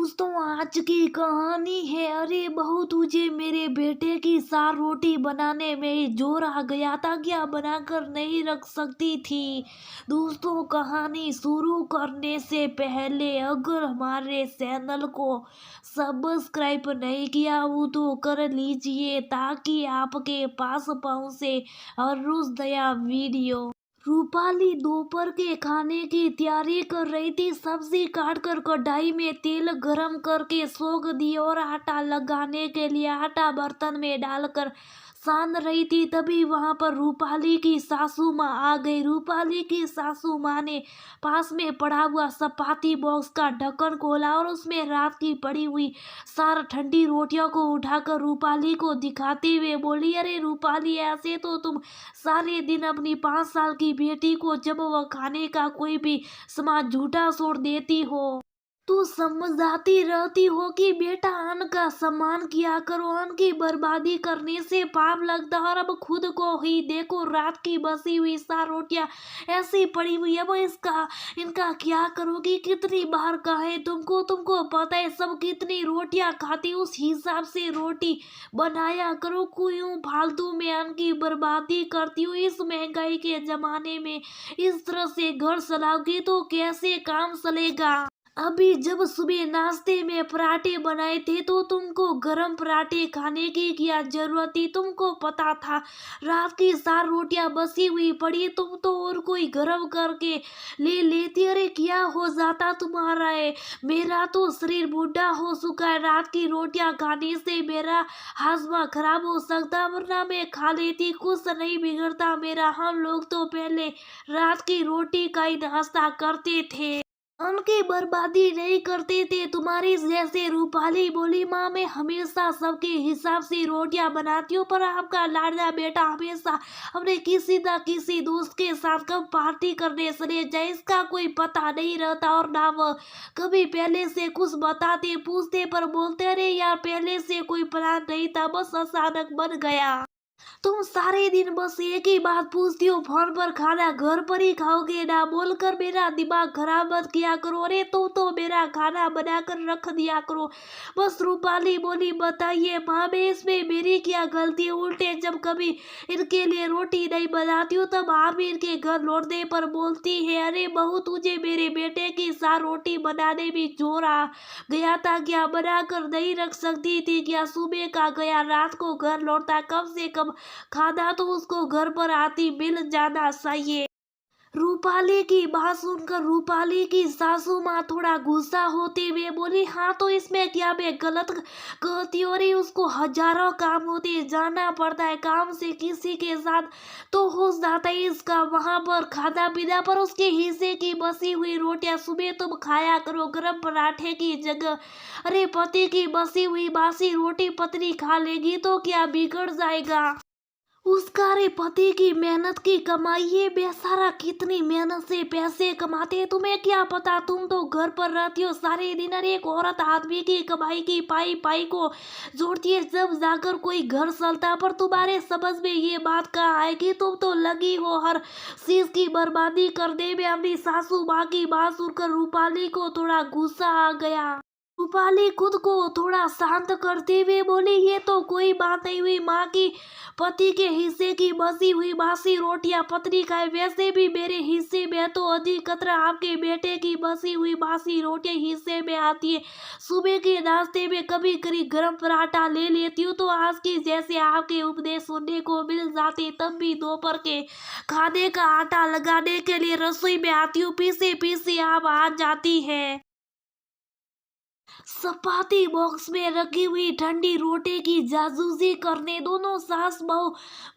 दोस्तों आज की कहानी है। अरे बहू तुझे मेरे बेटे की सार रोटी बनाने में जोर आ गया था क्या? बनाकर नहीं रख सकती थी? दोस्तों कहानी शुरू करने से पहले अगर हमारे चैनल को सब्सक्राइब नहीं किया हो तो कर लीजिए ताकि आपके पास पहुंचे हर रोज नया वीडियो। रूपाली दोपहर के खाने की तैयारी कर रही थी। सब्जी काट कर कढ़ाई में तेल गरम करके सोख दी और आटा लगाने के लिए आटा बर्तन में डालकर सान रही थी। तभी वहां पर रूपाली की सासू माँ आ गई। रूपाली की सासू माँ ने पास में पड़ा हुआ चपाती बॉक्स का ढक्कन खोला और उसमें रात की पड़ी हुई सार ठंडी रोटियों को उठाकर रूपाली को दिखाते हुए बोली, अरे रूपाली ऐसे तो तुम सारे दिन अपनी 5 साल की बेटी को जब वह खाने का कोई भी सामान झूठा छोड़ देती हो तू समझाती रहती हो कि बेटा अन्न का सम्मान किया करो, अन्न की बर्बादी करने से पाप लगता है। और अब खुद को ही देखो, रात की बसी हुई सार रोटियां ऐसी पड़ी हुई। अब इनका क्या करोगी? कितनी बार कहे तुमको पता है सब कितनी रोटियां खाती, उस हिसाब से रोटी बनाया करो। क्यों फालतू में अन्न की बर्बादी करती हो? इस महंगाई के जमाने में इस तरह से घर चलाओगी तो कैसे काम चलेगा? अभी जब सुबह नाश्ते में पराठे बनाए थे तो तुमको गरम पराठे खाने की क्या जरूरत थी? तुमको पता था रात की सार रोटियां बसी हुई पड़ी, तुम तो और कोई गरम करके ले लेती। अरे क्या हो जाता तुम्हारा है? मेरा तो शरीर बूढ़ा हो चुका है, रात की रोटियां खाने से मेरा हाजमा खराब हो सकता, वरना मैं खा लेती, कुछ नहीं बिगड़ता मेरा। हम लोग तो पहले रात की रोटी का ही नाश्ता करते थे, उनकी बर्बादी नहीं करते थे तुम्हारी जैसे। रूपाली बोली, माँ मैं हमेशा सबके हिसाब से रोटियां बनाती हूँ, पर आपका लाडला बेटा हमेशा अपने किसी न किसी दोस्त के साथ कब पार्टी करने चले जाए इसका कोई पता नहीं रहता, और ना वह कभी पहले से कुछ बताते पूछते पर बोलते, अरे यार पहले से कोई प्लान नहीं था, बस अचानक बन गया। तुम सारे दिन बस एक ही बात पूछती हो, फोन पर खाना घर पर ही खाओगे ना? बोलकर मेरा दिमाग खराब मत किया करो। अरे तुम तो मेरा खाना बनाकर रख दिया करो बस। रूपाली बोली, बताइए माँ मैं इसमें मेरी क्या गलती है? उल्टे जब कभी इनके लिए रोटी नहीं बनाती हूँ तब आप इनके घर लौटने पर बोलती है, अरे बहू तुझे मेरे बेटे की सार रोटी बनाने में जोर आ गया था क्या? बनाकर नहीं रख सकती थी क्या? सुबह का गया रात को घर लौटता, कम से कम खाना तो उसको घर पर आती मिल जाना चाहिए। रूपाली की बात सुनकर रूपाली की सासू माँ थोड़ा गुस्सा होते हुए बोली, हाँ तो इसमें क्या मैं गलत कहती हो रही? उसको हजारों काम होते जाना पड़ता है, काम से किसी के साथ तो हो जाता है इसका वहां पर खाना पीना, पर उसके हिस्से की बसी हुई रोटियां सुबह तुम खाया करो गरम पराठे की जगह। अरे पति की बसी हुई बासी रोटी पत्नी खा लेगी तो क्या बिगड़ जाएगा? उसका रे पति की मेहनत की कमाई है, बेचारा कितनी मेहनत से पैसे कमाते हैं, तुम्हें क्या पता? तुम तो घर पर रहती हो सारे दिन। अरे एक औरत आदमी की कमाई की पाई पाई को जोड़ती है जब जाकर कोई घर चलता, पर तुम्हारे समझ में ये बात कहाँ आएगी? तुम तो लगी हो हर चीज की बर्बादी करने में। अपनी सासू माँ की बात सुनकर रूपाली को थोड़ा गुस्सा आ गया। रूपाली खुद को थोड़ा शांत करते हुए बोली, ये तो कोई बात नहीं हुई माँ की पति के हिस्से की बसी हुई बासी रोटियां पत्नी खाए, वैसे भी मेरे हिस्से में तो अधिक खतरा आपके बेटे की बसी हुई बासी रोटियां हिस्से में आती है। सुबह के नाश्ते में कभी कभी गरम पराठा ले लेती हूँ तो आज की जैसे आपके उपदेश सुनने को मिल जाते, तब भी दोपहर के खाने का आटा लगाने के लिए रसोई में आती हूँ, पीसे पीसे आप आ जाती है। चपाती बॉक्स में रखी हुई ठंडी रोटी की जासूसी करने दोनों सास बहू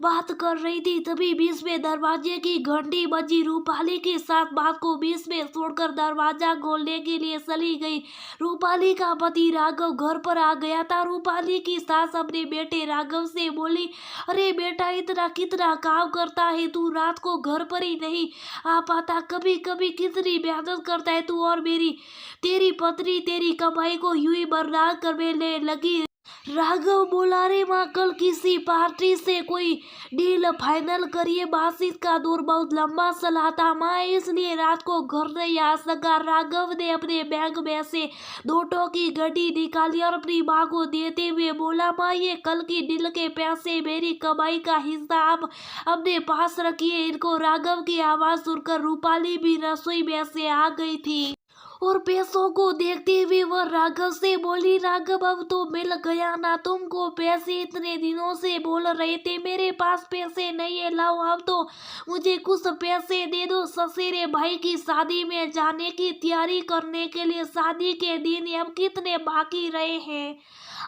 बात कर रही थी। तभी बीच में दरवाजे की घंटी बजी। रूपाली के साथ बात को बीच में छोड़कर दरवाजा खोलने के लिए चली गई। रूपाली का पति राघव घर पर आ गया था। रूपाली की सास अपने बेटे राघव से बोली, अरे बेटा इतना कितना काम करता है तू, रात को घर पर ही नहीं आ पाता, कभी कभी कितनी मेहनत करता है तू, और मेरी तेरी पत्नी तेरी कमाई को यूं ही बर्बाद करने लगी राघव बोला, रे माँ कल किसी पार्टी से कोई डील फाइनल करिए, बारिश का दौर बहुत लंबा चला था माँ, इसलिए रात को घर नहीं आ सका। राघव ने अपने बैग में से 2 की गड्डी निकाली और अपनी माँ को देते हुए बोला, माँ ये कल की डील के पैसे मेरी कमाई का हिस्सा आप अपने पास रखिए इनको। राघव की आवाज सुनकर रूपाली भी रसोई में से आ गई थी और पैसों को देखते हुए वह राघव से बोली, राघव अब तो मिल गया ना तुमको पैसे, इतने दिनों से बोल रहे थे मेरे पास पैसे नहीं है, लाओ अब तो मुझे कुछ पैसे दे दो। ससुरे भाई की शादी में जाने की तैयारी करने के लिए शादी के दिन अब कितने बाकी रहे हैं,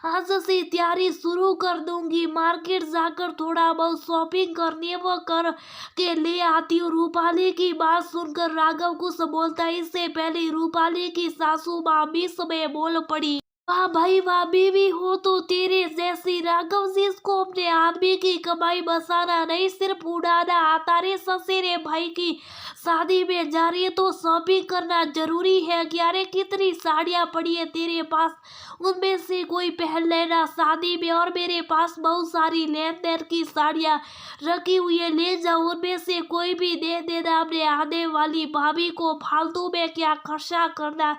आज से तैयारी शुरू कर दूंगी, मार्केट जाकर थोड़ा बहुत शॉपिंग करनी है वो कर के ले आती हूँ। रूपाली की बात सुनकर राघव कुछ बोलता इससे पहले रूपाली की सासू माँ बीच में बोल पड़ी, वाह भाई वाह, बीवी हो तो तेरे जैसी। राघव जिसको अपने आदमी की कमाई बसाना नहीं सिर्फ उड़ाना आता, रे ससुरे भाई की शादी में जा रही है तो शॉपिंग करना जरूरी है क्या? रे कितनी साड़ियाँ पड़ी है तेरे पास, उनमें से कोई पहन लेना शादी में, और मेरे पास बहुत सारी लेन देन की साड़ियाँ रखी हुई है, ले जाओ उनमें से कोई भी दे देना अपने आने वाली भाभी को, फालतू में क्या खर्चा करना,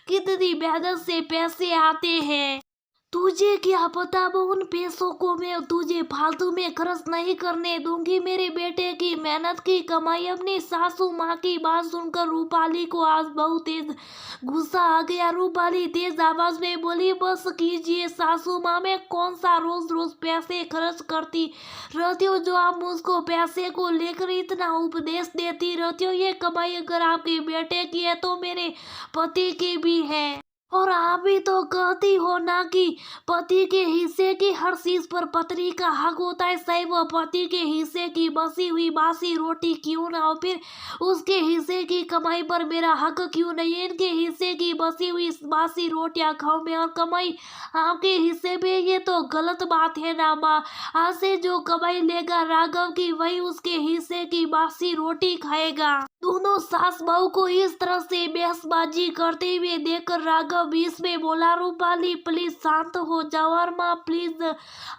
कितनी मेहनत से पैसे आते हैं, तुझे क्या पता वो उन पैसों को मैं तुझे फालतू में खर्च नहीं करने दूंगी, मेरे बेटे की मेहनत की कमाई। अपनी सासू माँ की बात सुनकर रूपाली को आज बहुत तेज गुस्सा आ गया। रूपाली तेज आवाज में बोली, बस कीजिए सासू माँ, मैं कौन सा रोज रोज पैसे खर्च करती रहती हो जो आप मुझको पैसे को लेकर इतना उपदेश देती रहती हो। ये कमाई अगर आपके बेटे की है तो मेरे पति की भी है, और आप भी तो कहती हो ना कि पति के हिस्से की हर चीज पर पत्नी का हक होता है, सही वो पति के हिस्से की बसी हुई बासी रोटी क्यों ना हो, फिर उसके हिस्से की कमाई पर मेरा हक क्यों नहीं है? इनके हिस्से की बसी हुई बासी रोटियां खाऊं मैं और कमाई आपके हिस्से में, ये तो गलत बात है ना माँ। आज से जो कमाई लेगा राघव की वही उसके हिस्से की बासी रोटी खाएगा। दोनों सास बहू को इस तरह से बहसबाजी करते हुए देखकर राघव बीच में बोला, रूपाली प्लीज शांत हो जाओ, और माँ प्लीज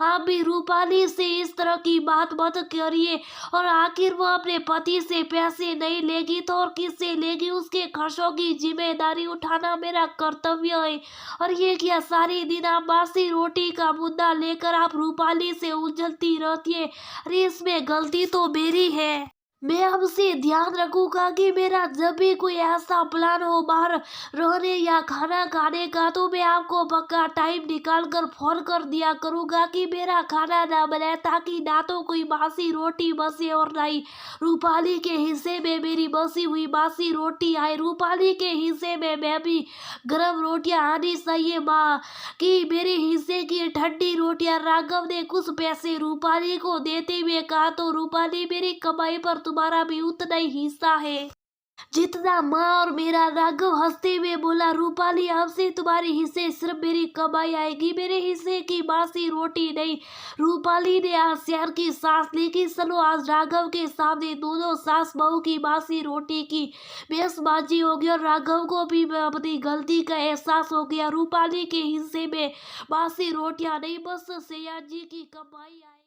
आप भी रूपाली से इस तरह की बात मत करिए, और आखिर वो अपने पति से पैसे नहीं लेगी तो और किससे लेगी, उसके खर्चों की जिम्मेदारी उठाना मेरा कर्तव्य है। और ये क्या सारी दिन आप बासी रोटी का मुद्दा लेकर आप रूपाली से उलझती रहती है, अरे इसमें गलती तो मेरी है। मैं अब से ध्यान रखूंगा कि मेरा जब भी कोई ऐसा प्लान हो बाहर रहने या खाना खाने का तो मैं आपको पक्का टाइम निकाल कर फोन कर दिया करूंगा कि मेरा खाना ना बने, ताकि ना तो कोई बासी रोटी बसे और ना ही रूपाली के हिस्से में मेरी बसी हुई बासी रोटी आए। रूपाली के हिस्से में मैं भी गर्म रोटियां आनी चाहिए माँ, कि मेरे हिस्से की ठंडी रोटियां। राघव ने कुछ पैसे रूपाली को देते हुए कहा, तो रूपाली मेरी कमाई पर तुम्हारा भी उतना ही हिस्सा है जितना माँ और मेरा। राघव हंसते हुए बोला, रूपाली अब से तुम्हारे हिस्से सिर्फ मेरी कमाई आएगी, मेरे हिस्से की बासी रोटी नहीं। रूपाली ने आज शहर की सांस ली कि चलो आज राघव के सामने दोनों सास बहू की बासी रोटी की बेसबाजी हो गई, और राघव को भी अपनी गलती का एहसास हो गया। रूपाली के हिस्से में बासी रोटियां नहीं, बस सैया जी की कमाई आई।